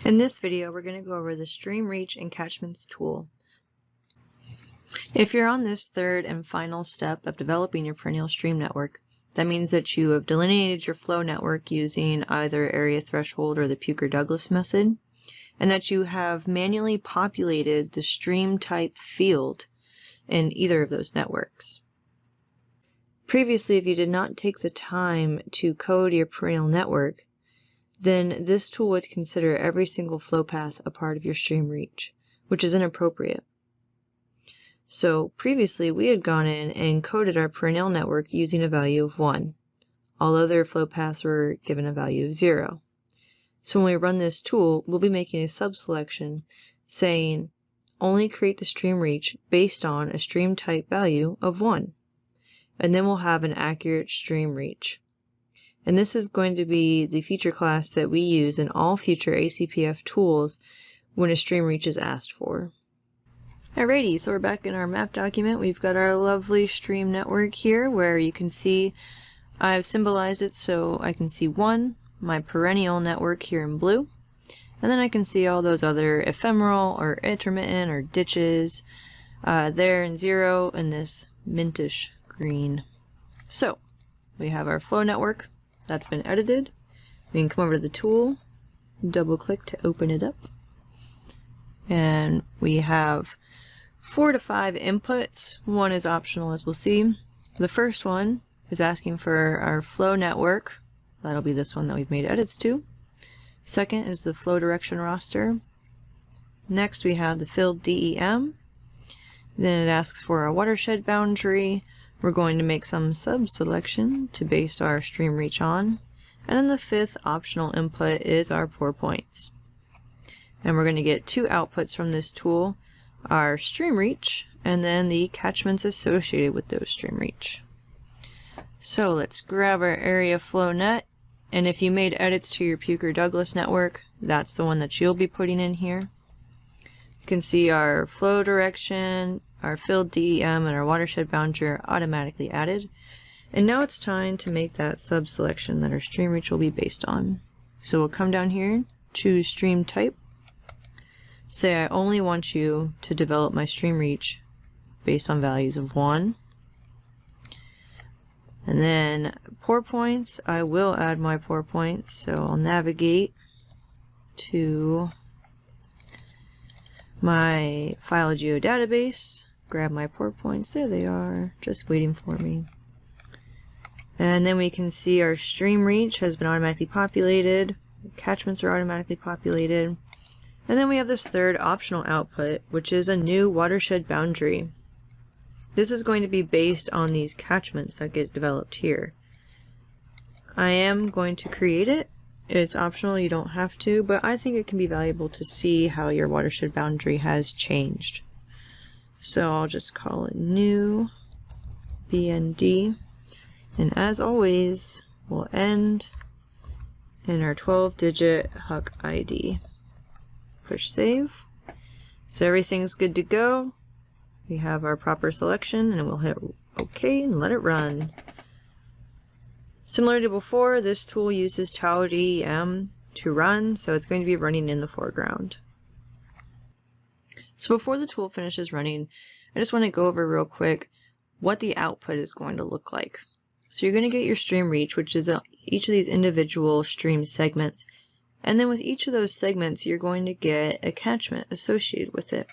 In this video, we're going to go over the Stream Reach and Catchments tool. If you're on this third and final step of developing your perennial stream network, that means that you have delineated your flow network using either area threshold or the Pucher-Douglas method, and that you have manually populated the stream type field in either of those networks. Previously, if you did not take the time to code your perennial network, then this tool would consider every single flow path a part of your stream reach, which is inappropriate. So previously we had gone in and coded our perennial network using a value of 1. All other flow paths were given a value of 0. So when we run this tool, we'll be making a subselection saying only create the stream reach based on a stream type value of 1. And then we'll have an accurate stream reach. And this is going to be the feature class that we use in all future ACPF tools when a stream reach is asked for. Alrighty, so we're back in our map document. We've got our lovely stream network here where you can see I've symbolized it so I can see 1, my perennial network here in blue, and then I can see all those other ephemeral or intermittent or ditches there in 0 and this mintish green. So we have our flow network. That's been edited. We can come over to the tool, double click to open it up, and we have 4 to 5 inputs. One is optional, as we'll see. The first one is asking for our flow network. That'll be this one that we've made edits to. Second is the flow direction roster. Next we have the filled DEM. Then it asks for a watershed boundary. We're going to make some sub-selection to base our stream reach on. And then the 5th optional input is our pour points. And we're going to get 2 outputs from this tool, our stream reach and then the catchments associated with those stream reach. So let's grab our area flow net, and if you made edits to your Pucher-Douglas network, that's the one that you'll be putting in here. You can see our flow direction, our filled DEM, and our watershed boundary are automatically added. And now it's time to make that sub-selection that our stream reach will be based on. So we'll come down here, choose stream type, say I only want you to develop my stream reach based on values of 1. And then pour points, I will add my pour points, so I'll navigate to my file geodatabase, grab my pour points, there they are, just waiting for me. And then we can see our stream reach has been automatically populated, catchments are automatically populated, and then we have this 3rd optional output, which is a new watershed boundary. This is going to be based on these catchments that get developed here. I am going to create it. It's optional, you don't have to, but I think it can be valuable to see how your watershed boundary has changed. So I'll just call it new BND, and as always, we'll end in our 12-digit HUC ID. Push save. So everything's good to go. We have our proper selection, and we'll hit OK and let it run. Similar to before, this tool uses Tau DEM to run, so it's going to be running in the foreground. So before the tool finishes running, I just want to go over real quick what the output is going to look like. So you're going to get your stream reach, which is each of these individual stream segments, and then with each of those segments you're going to get a catchment associated with it.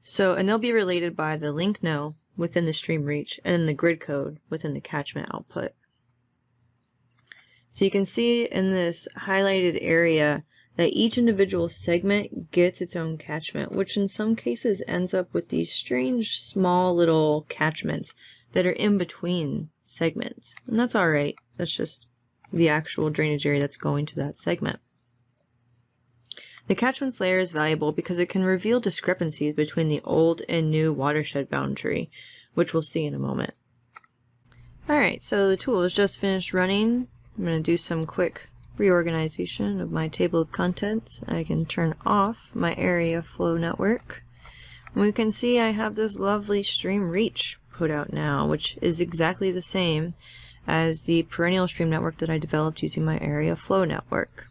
So, and they'll be related by the link no within the stream reach and the grid code within the catchment output. So you can see in this highlighted area that each individual segment gets its own catchment, which in some cases ends up with these strange small little catchments that are in between segments. And that's alright, that's just the actual drainage area that's going to that segment. The catchments layer is valuable because it can reveal discrepancies between the old and new watershed boundary, which we'll see in a moment. Alright, so the tool is just finished running. I'm going to do some quick reorganization of my table of contents. I can turn off my area flow network. And we can see I have this lovely stream reach put out now, which is exactly the same as the perennial stream network that I developed using my area flow network.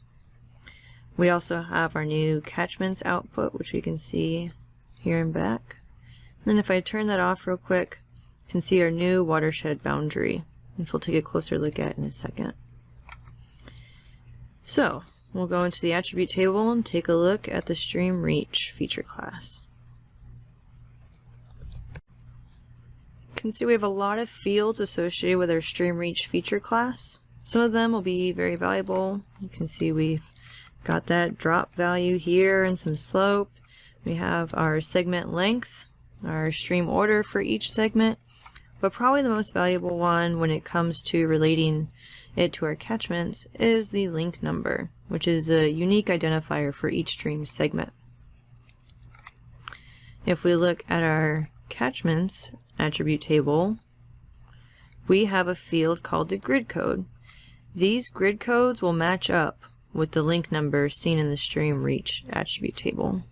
We also have our new catchments output, which we can see here and back. Then if I turn that off real quick, you can see our new watershed boundary, which we'll take a closer look at in a second. So we'll go into the attribute table and take a look at the stream reach feature class. You can see we have a lot of fields associated with our stream reach feature class. Some of them will be very valuable. You can see we've got that drop value here and some slope. We have our segment length, our stream order for each segment, but probably the most valuable one when it comes to relating it to our catchments is the link number, which is a unique identifier for each stream segment. If we look at our catchments attribute table, we have a field called the grid code. These grid codes will match up with the link number seen in the stream reach attribute table.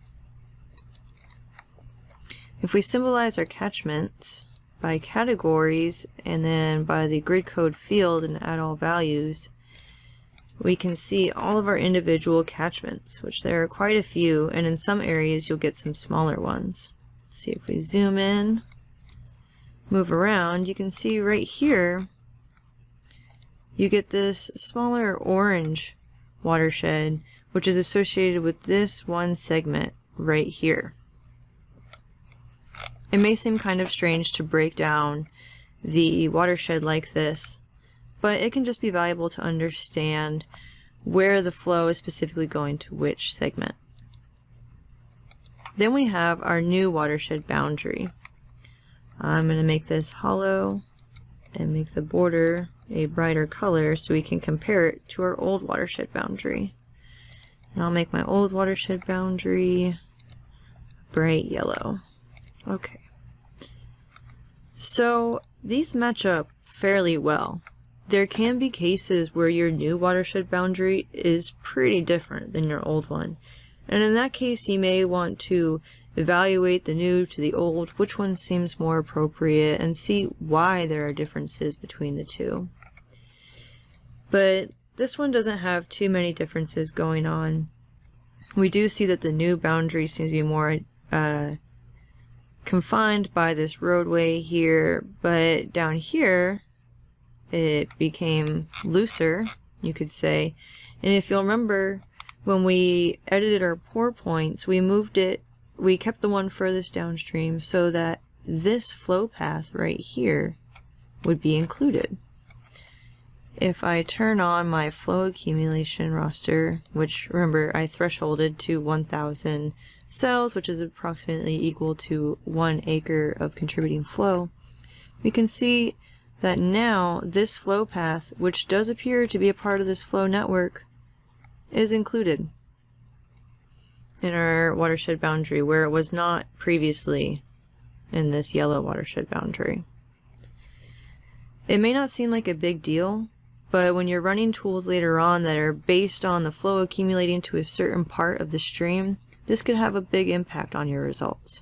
If we symbolize our catchments by categories and then by the grid code field and add all values, we can see all of our individual catchments, which there are quite a few, and in some areas you'll get some smaller ones. Let's see if we zoom in, move around, you can see right here you get this smaller orange watershed, which is associated with this one segment right here. It may seem kind of strange to break down the watershed like this, but it can just be valuable to understand where the flow is specifically going to which segment. Then we have our new watershed boundary. I'm going to make this hollow and make the border a brighter color so we can compare it to our old watershed boundary. And I'll make my old watershed boundary bright yellow. Okay. So these match up fairly well. There can be cases where your new watershed boundary is pretty different than your old one. And in that case, you may want to evaluate the new to the old, which one seems more appropriate, and see why there are differences between the two. But this one doesn't have too many differences going on. We do see that the new boundary seems to be more confined by this roadway here, but down here it became looser, you could say. And if you'll remember, when we edited our pour points, we kept the one furthest downstream so that this flow path right here would be included. If I turn on my flow accumulation roster, which remember I thresholded to 1,000 cells, which is approximately equal to 1 acre of contributing flow, we can see that now this flow path, which does appear to be a part of this flow network, is included in our watershed boundary, where it was not previously in this yellow watershed boundary. It may not seem like a big deal, but when you're running tools later on that are based on the flow accumulating to a certain part of the stream, this could have a big impact on your results.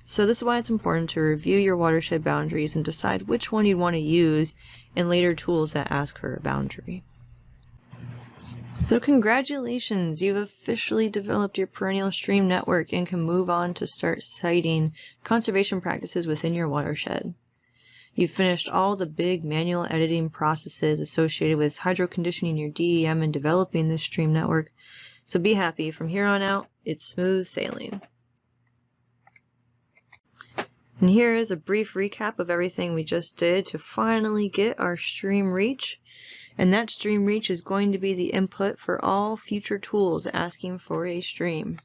So this is why it's important to review your watershed boundaries and decide which one you'd want to use in later tools that ask for a boundary. So congratulations, you've officially developed your perennial stream network and can move on to start citing conservation practices within your watershed. You've finished all the big manual editing processes associated with hydroconditioning your DEM and developing this stream network, so be happy. From here on out, it's smooth sailing. And here is a brief recap of everything we just did to finally get our stream reach. And that stream reach is going to be the input for all future tools asking for a stream.